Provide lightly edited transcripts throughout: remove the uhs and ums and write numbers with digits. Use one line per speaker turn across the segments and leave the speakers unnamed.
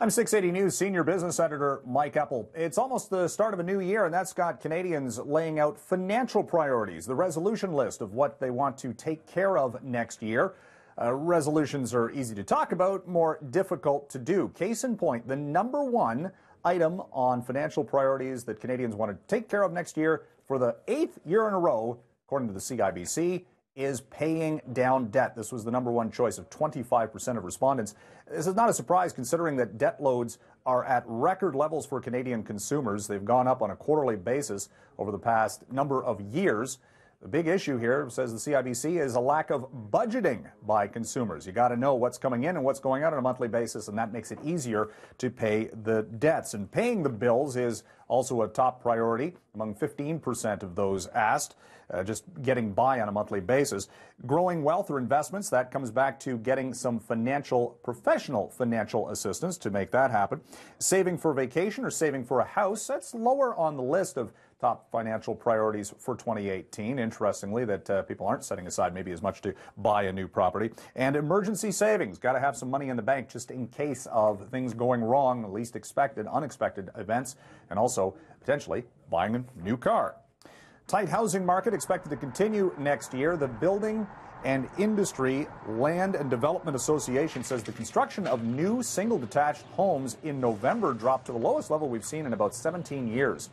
I'm 680 News senior business editor Mike Eppel. It's almost the start of a new year, and that's got Canadians laying out financial priorities, the resolution list of what they want to take care of next year. Resolutions are easy to talk about, more difficult to do. Case in point, the number one item on financial priorities that Canadians want to take care of next year for the 8th year in a row, according to the CIBC, is paying down debt. This was the number one choice of 25% of respondents. This is not a surprise considering that debt loads are at record levels for Canadian consumers. They've gone up on a quarterly basis over the past number of years. The big issue here, says the CIBC, is a lack of budgeting by consumers. You got to know what's coming in and what's going out on a monthly basis, and that makes it easier to pay the debts. And paying the bills is also a top priority among 15% of those asked, just getting by on a monthly basis. Growing wealth or investments, that comes back to getting some professional financial assistance to make that happen. Saving for vacation or saving for a house, that's lower on the list of top financial priorities for 2018. Interestingly, that people aren't setting aside maybe as much to buy a new property. And emergency savings, got to have some money in the bank just in case of things going wrong, least expected, unexpected events, and also potentially buying a new car. Tight housing market expected to continue next year. The Building and Industry Land and Development Association says the construction of new single detached homes in November dropped to the lowest level we've seen in about 17 years.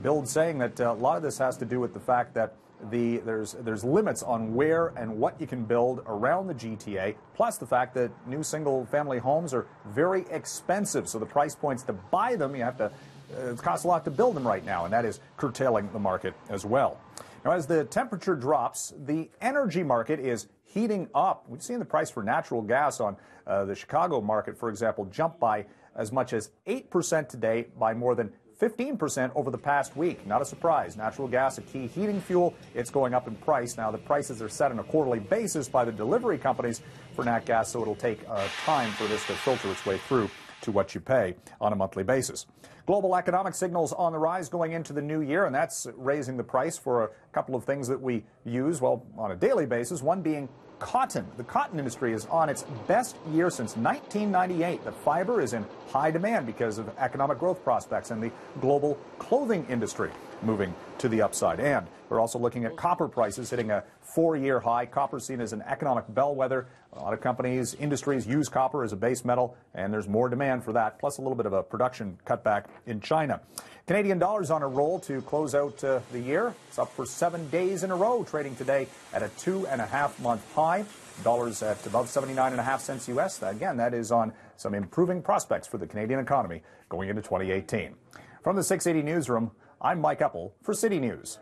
Build saying that a lot of this has to do with the fact that there's limits on where and what you can build around the GTA, plus the fact that new single-family homes are very expensive. So the price points to buy them, you have to, it costs a lot to build them right now, and that is curtailing the market as well. Now, as the temperature drops, the energy market is heating up. We've seen the price for natural gas on the Chicago market, for example, jump by as much as 8% today, by more than 15% over the past week. Not a surprise. Natural gas, a key heating fuel, it's going up in price. Now, the prices are set on a quarterly basis by the delivery companies for nat gas, so it'll take time for this to filter its way through to what you pay on a monthly basis. Global economic signals on the rise going into the new year, and that's raising the price for a couple of things that we use, well, on a daily basis, one being cotton. The cotton industry is on its best year since 1998. The fiber is in high demand because of economic growth prospects and the global clothing industry moving to the upside. And we're also looking at copper prices hitting a 4-year high. Copper seen as an economic bellwether. A lot of companies, industries use copper as a base metal, and there's more demand for that, plus a little bit of a production cutback in China. Canadian dollars on a roll to close out the year. It's up for 7 days in a row, trading today at a 2.5-month high. Dollars at above 79.5 cents U.S. Again, that is on some improving prospects for the Canadian economy going into 2018. From the 680 newsroom, I'm Mike Eppel for City News.